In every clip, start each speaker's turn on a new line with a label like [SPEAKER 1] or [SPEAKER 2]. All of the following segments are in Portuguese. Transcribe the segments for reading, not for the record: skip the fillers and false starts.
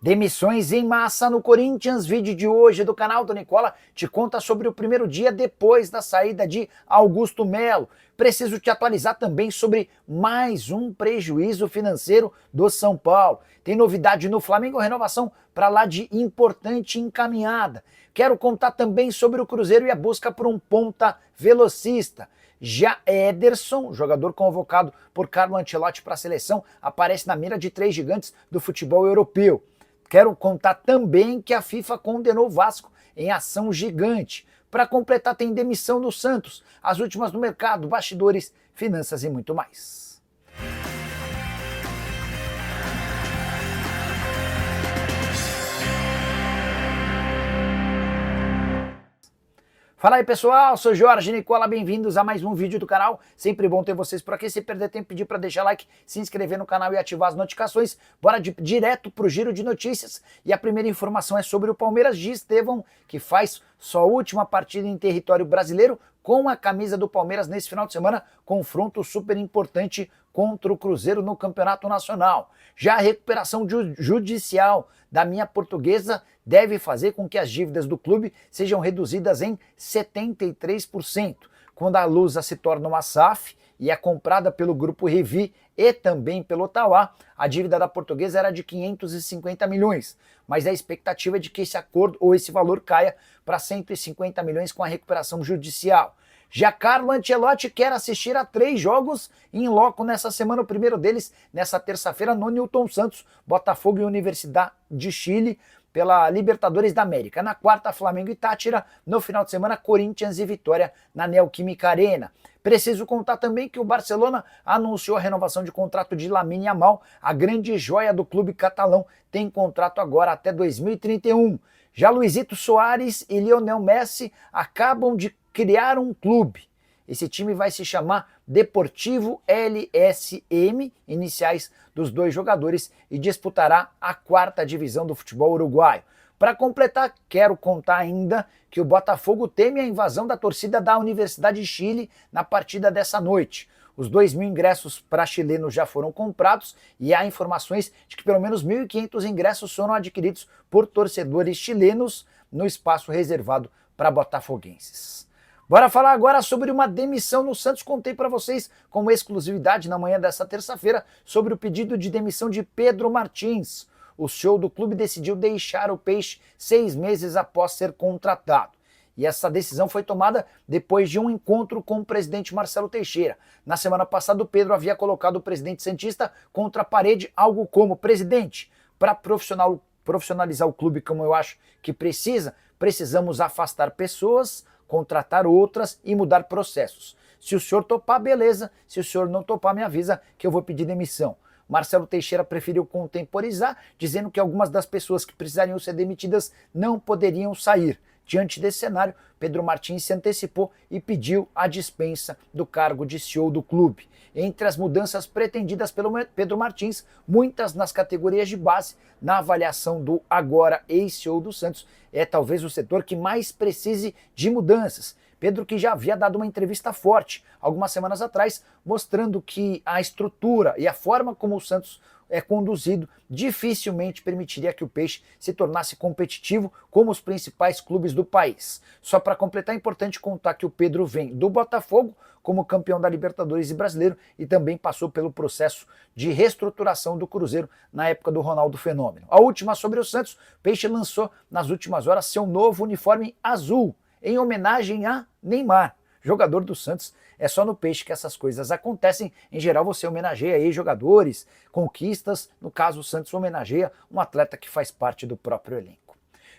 [SPEAKER 1] Demissões em massa no Corinthians. Vídeo de hoje do canal do Nicola te conta sobre o primeiro dia depois da saída de Augusto Melo. Preciso te atualizar também sobre mais um prejuízo financeiro do São Paulo. Tem novidade no Flamengo, renovação para lá de importante encaminhada. Quero contar também sobre o Cruzeiro e a busca por um ponta velocista. Já Ederson, jogador convocado por Carlo Ancelotti para a seleção, aparece na mira de três gigantes do futebol europeu. Quero contar também que a FIFA condenou o Vasco em ação gigante. Para completar, tem demissão no Santos, as últimas no mercado, bastidores, finanças e muito mais. Fala aí pessoal, sou Jorge Nicola, bem-vindos a mais um vídeo do canal, sempre bom ter vocês por aqui. Se perder tempo, pedir para deixar like, se inscrever no canal e ativar as notificações. Bora direto pro giro de notícias, e a primeira informação é sobre o Palmeiras de Estevão, que faz sua última partida em território brasileiro com a camisa do Palmeiras nesse final de semana, confronto super importante contra o Cruzeiro no Campeonato Nacional. Já a recuperação judicial da minha portuguesa deve fazer com que as dívidas do clube sejam reduzidas em 73%. Quando a Lusa se torna uma SAF e é comprada pelo Grupo Revi e também pelo Ottawa, a dívida da portuguesa era de 550 milhões, mas a expectativa é de que esse acordo ou esse valor caia para 150 milhões com a recuperação judicial. Já Carlo Ancelotti quer assistir a 3 jogos em loco nessa semana, o primeiro deles nessa terça-feira no Newton Santos, Botafogo e Universidade de Chile, pela Libertadores da América. Na quarta, Flamengo e Tátira. No final de semana, Corinthians e Vitória na Neoquímica Arena. Preciso contar também que o Barcelona anunciou a renovação de contrato de Lamine Yamal. A grande joia do clube catalão tem contrato agora até 2031. Já Luizito Soares e Lionel Messi acabam de criar um clube. Esse time vai se chamar Deportivo LSM, iniciais dos dois jogadores, e disputará a 4ª divisão do futebol uruguaio. Para completar, quero contar ainda que o Botafogo teme a invasão da torcida da Universidade de Chile na partida dessa noite. Os 2.000 ingressos para chilenos já foram comprados e há informações de que pelo menos 1.500 ingressos foram adquiridos por torcedores chilenos no espaço reservado para botafoguenses. Bora falar agora sobre uma demissão no Santos. Contei para vocês como exclusividade na manhã dessa terça-feira sobre o pedido de demissão de Pedro Martins. O CEO do clube decidiu deixar o Peixe 6 meses após ser contratado. E essa decisão foi tomada depois de um encontro com o presidente Marcelo Teixeira. Na semana passada, o Pedro havia colocado o presidente santista contra a parede, algo como: presidente, para profissionalizar o clube como eu acho que precisamos afastar pessoas, contratar outras e mudar processos. Se o senhor topar, beleza. Se o senhor não topar, me avisa que eu vou pedir demissão. Marcelo Teixeira preferiu contemporizar, dizendo que algumas das pessoas que precisariam ser demitidas não poderiam sair. Diante desse cenário, Pedro Martins se antecipou e pediu a dispensa do cargo de CEO do clube. Entre as mudanças pretendidas pelo Pedro Martins, muitas nas categorias de base, na avaliação do agora ex-CEO do Santos, é talvez o setor que mais precise de mudanças. Pedro, que já havia dado uma entrevista forte algumas semanas atrás, mostrando que a estrutura e a forma como o Santos é conduzido dificilmente permitiria que o Peixe se tornasse competitivo como os principais clubes do país. Só para completar, é importante contar que o Pedro vem do Botafogo como campeão da Libertadores e Brasileiro e também passou pelo processo de reestruturação do Cruzeiro na época do Ronaldo Fenômeno. A última sobre o Santos: o Peixe lançou nas últimas horas seu novo uniforme azul, em homenagem a Neymar, jogador do Santos. É só no Peixe que essas coisas acontecem. Em geral, você homenageia aí jogadores, conquistas. No caso, o Santos homenageia um atleta que faz parte do próprio elenco.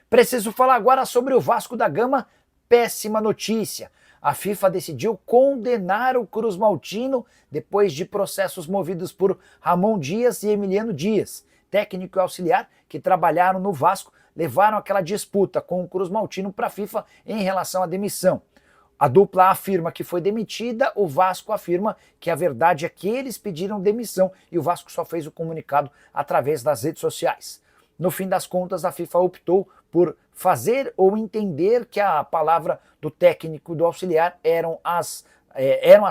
[SPEAKER 1] Preciso falar agora sobre o Vasco da Gama. Péssima notícia. A FIFA decidiu condenar o Cruz Maltino depois de processos movidos por Ramon Dias e Emiliano Dias, técnico e auxiliar que trabalharam no Vasco, levaram aquela disputa com o Cruz Maltino para a FIFA em relação à demissão. A dupla afirma que foi demitida, o Vasco afirma que a verdade é que eles pediram demissão e o Vasco só fez o comunicado através das redes sociais. No fim das contas, a FIFA optou por fazer ou entender que a palavra do técnico e do auxiliar eram as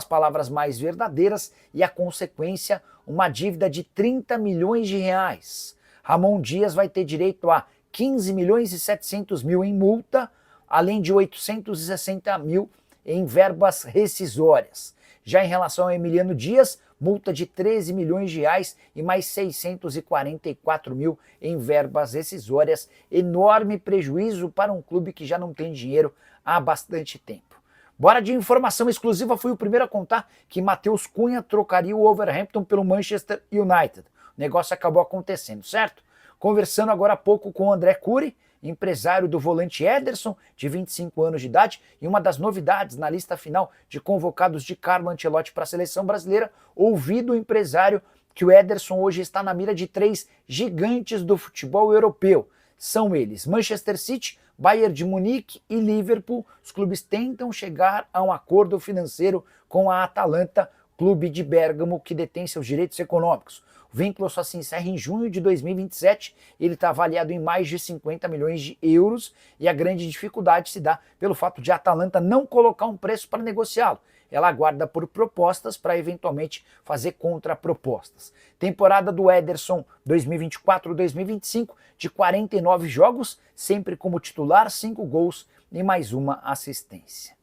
[SPEAKER 1] palavras mais verdadeiras e a consequência, uma dívida de 30 milhões de reais. Ramon Dias vai ter direito a 15 milhões e 700 mil em multa, além de 860 mil em verbas rescisórias. Já em relação ao Emiliano Dias, multa de 13 milhões de reais e mais 644 mil em verbas rescisórias. Enorme prejuízo para um clube que já não tem dinheiro há bastante tempo. Bora de informação exclusiva, fui o primeiro a contar que Matheus Cunha trocaria o Wolverhampton pelo Manchester United. O negócio acabou acontecendo, certo? Conversando agora há pouco com o André Cury, empresário do volante Ederson, de 25 anos de idade, e uma das novidades na lista final de convocados de Carlo Ancelotti para a seleção brasileira, ouvi do empresário que o Ederson hoje está na mira de 3 gigantes do futebol europeu. São eles Manchester City, Bayern de Munique e Liverpool. Os clubes tentam chegar a um acordo financeiro com a Atalanta, clube de Bérgamo que detém seus direitos econômicos. O vínculo só se encerra em junho de 2027, ele está avaliado em mais de 50 milhões de euros e a grande dificuldade se dá pelo fato de a Atalanta não colocar um preço para negociá-lo. Ela aguarda por propostas para eventualmente fazer contrapropostas. Temporada do Ederson 2024-2025 de 49 jogos, sempre como titular, 5 gols e mais uma assistência.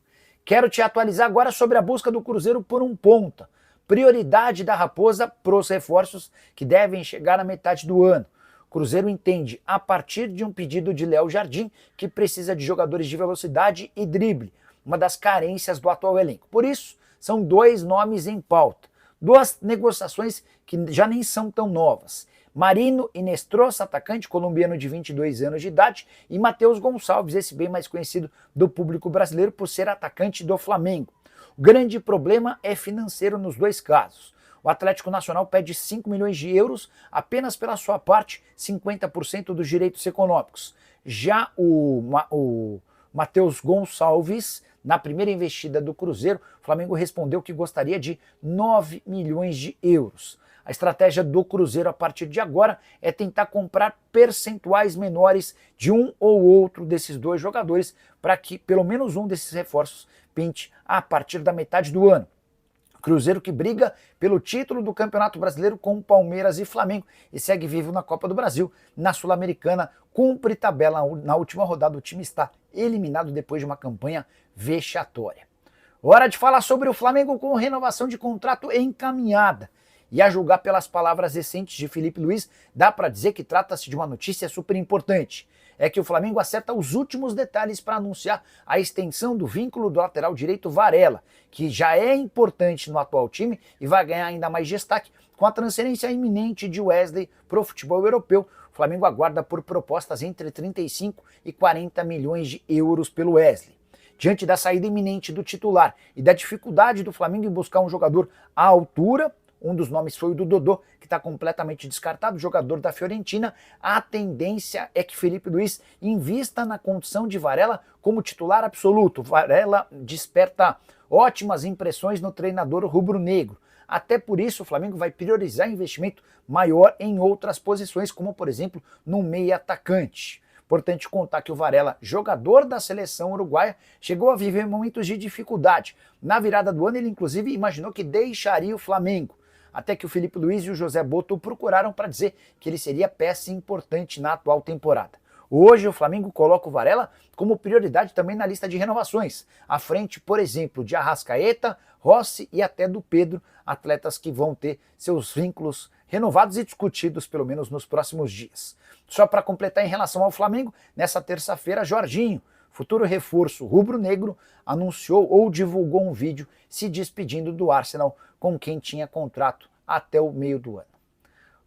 [SPEAKER 1] Quero te atualizar agora sobre a busca do Cruzeiro por um ponta. Prioridade da Raposa para os reforços que devem chegar na metade do ano. O Cruzeiro entende, a partir de um pedido de Léo Jardim, que precisa de jogadores de velocidade e drible, uma das carências do atual elenco. Por isso, são 2 nomes em pauta. 2 negociações que já nem são tão novas. Marino Inestrosa, atacante colombiano de 22 anos de idade, e Matheus Gonçalves, esse bem mais conhecido do público brasileiro por ser atacante do Flamengo. O grande problema é financeiro nos 2 casos. O Atlético Nacional pede 5 milhões de euros apenas pela sua parte, 50% dos direitos econômicos. Já o Matheus Gonçalves, na primeira investida do Cruzeiro, o Flamengo respondeu que gostaria de 9 milhões de euros. A estratégia do Cruzeiro a partir de agora é tentar comprar percentuais menores de um ou outro desses 2 jogadores para que pelo menos um desses reforços pinte a partir da metade do ano. Cruzeiro que briga pelo título do Campeonato Brasileiro com Palmeiras e Flamengo e segue vivo na Copa do Brasil. Na Sul-Americana, cumpre tabela na última rodada, o time está eliminado depois de uma campanha vexatória. Hora de falar sobre o Flamengo com renovação de contrato encaminhada. E a julgar pelas palavras recentes de Felipe Luiz, dá para dizer que trata-se de uma notícia super importante. É que o Flamengo acerta os últimos detalhes para anunciar a extensão do vínculo do lateral direito Varela, que já é importante no atual time e vai ganhar ainda mais destaque com a transferência iminente de Wesley para o futebol europeu. O Flamengo aguarda por propostas entre 35 e 40 milhões de euros pelo Wesley. Diante da saída iminente do titular e da dificuldade do Flamengo em buscar um jogador à altura, um dos nomes foi o do Dodô, que está completamente descartado, jogador da Fiorentina. A tendência é que Felipe Luiz invista na condição de Varela como titular absoluto. Varela desperta ótimas impressões no treinador rubro-negro. Até por isso o Flamengo vai priorizar investimento maior em outras posições, como por exemplo no meia atacante. Importante contar que o Varela, jogador da seleção uruguaia, chegou a viver momentos de dificuldade. Na virada do ano ele inclusive imaginou que deixaria o Flamengo. Até que o Felipe Luiz e o José Boto o procuraram para dizer que ele seria peça importante na atual temporada. Hoje o Flamengo coloca o Varela como prioridade também na lista de renovações, à frente, por exemplo, de Arrascaeta, Rossi e até do Pedro, atletas que vão ter seus vínculos renovados e discutidos pelo menos nos próximos dias. Só para completar em relação ao Flamengo, nessa terça-feira, Jorginho, futuro reforço rubro-negro, anunciou ou divulgou um vídeo se despedindo do Arsenal, com quem tinha contrato até o meio do ano.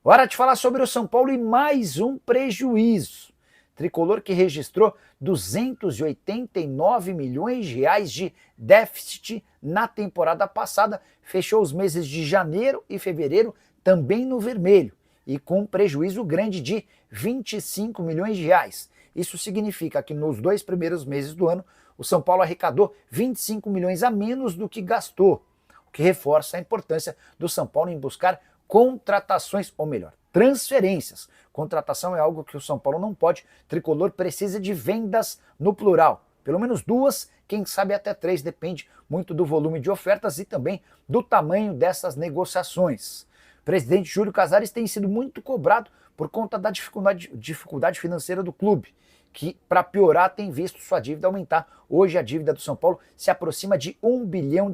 [SPEAKER 1] Hora de falar sobre o São Paulo e mais um prejuízo. Tricolor que registrou 289 milhões de reais de déficit na temporada passada, fechou os meses de janeiro e fevereiro também no vermelho e com um prejuízo grande de 25 milhões de reais. Isso significa que nos 2 primeiros meses do ano, o São Paulo arrecadou 25 milhões a menos do que gastou, o que reforça a importância do São Paulo em buscar contratações, ou melhor, transferências. Contratação é algo que o São Paulo não pode, o Tricolor precisa de vendas no plural. Pelo menos 2, quem sabe até 3, depende muito do volume de ofertas e também do tamanho dessas negociações. O presidente Júlio Casares tem sido muito cobrado por conta da dificuldade financeira do clube, que, para piorar, tem visto sua dívida aumentar. Hoje a dívida do São Paulo se aproxima de R$ 1 bilhão.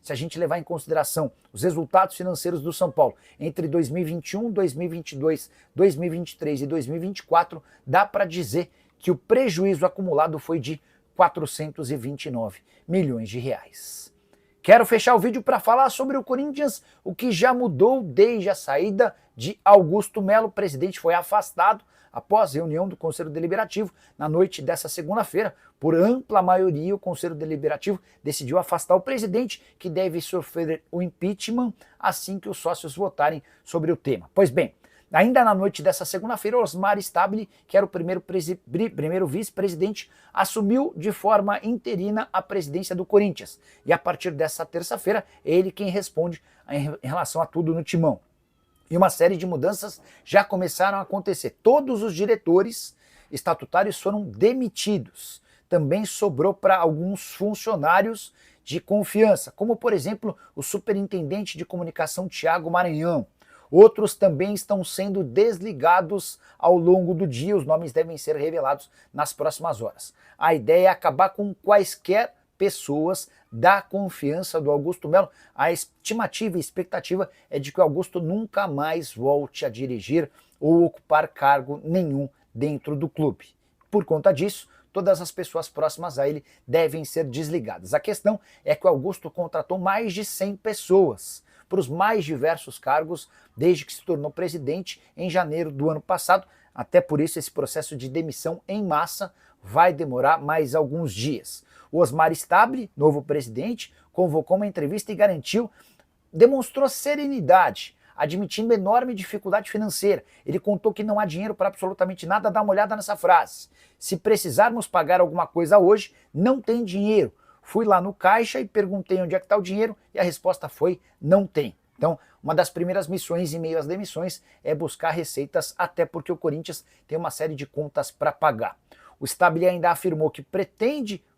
[SPEAKER 1] Se a gente levar em consideração os resultados financeiros do São Paulo entre 2021, 2022, 2023 e 2024, dá para dizer que o prejuízo acumulado foi de R$ 429 milhões. Quero fechar o vídeo para falar sobre o Corinthians, o que já mudou desde a saída de Augusto Melo. O presidente foi afastado após reunião do Conselho Deliberativo na noite dessa segunda-feira. Por ampla maioria, o Conselho Deliberativo decidiu afastar o presidente, que deve sofrer o impeachment assim que os sócios votarem sobre o tema. Pois bem, ainda na noite dessa segunda-feira, Osmar Stabile, que era o primeiro vice-presidente, assumiu de forma interina a presidência do Corinthians. E a partir dessa terça-feira, é ele quem responde em relação a tudo no timão. E uma série de mudanças já começaram a acontecer. Todos os diretores estatutários foram demitidos. Também sobrou para alguns funcionários de confiança, como por exemplo o superintendente de comunicação Thiago Maranhão. Outros também estão sendo desligados ao longo do dia, os nomes devem ser revelados nas próximas horas. A ideia é acabar com quaisquer pessoas da confiança do Augusto Melo. A estimativa e expectativa é de que o Augusto nunca mais volte a dirigir ou ocupar cargo nenhum dentro do clube. Por conta disso, todas as pessoas próximas a ele devem ser desligadas. A questão é que o Augusto contratou mais de 100 pessoas para os mais diversos cargos desde que se tornou presidente em janeiro do ano passado. Até por isso esse processo de demissão em massa vai demorar mais alguns dias. O Osmar Stabile, novo presidente, convocou uma entrevista e demonstrou serenidade, admitindo enorme dificuldade financeira. Ele contou que não há dinheiro para absolutamente nada. Dá uma olhada nessa frase. Se precisarmos pagar alguma coisa hoje, não tem dinheiro. Fui lá no caixa e perguntei onde é que está o dinheiro e a resposta foi: não tem. Então, uma das primeiras missões em meio às demissões é buscar receitas, até porque o Corinthians tem uma série de contas para pagar. O Stabile ainda afirmou que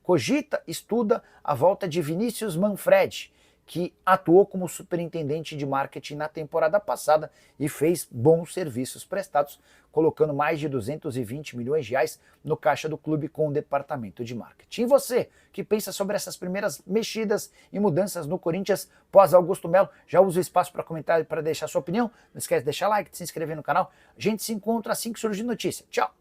[SPEAKER 1] cogita, estuda a volta de Vinícius Manfredi, que atuou como superintendente de marketing na temporada passada e fez bons serviços prestados, colocando mais de 220 milhões de reais no caixa do clube com o departamento de marketing. E você, que pensa sobre essas primeiras mexidas e mudanças no Corinthians pós Augusto Melo, já usa o espaço para comentar e para deixar sua opinião. Não esquece de deixar like, de se inscrever no canal. A gente se encontra assim que surgir notícia. Tchau!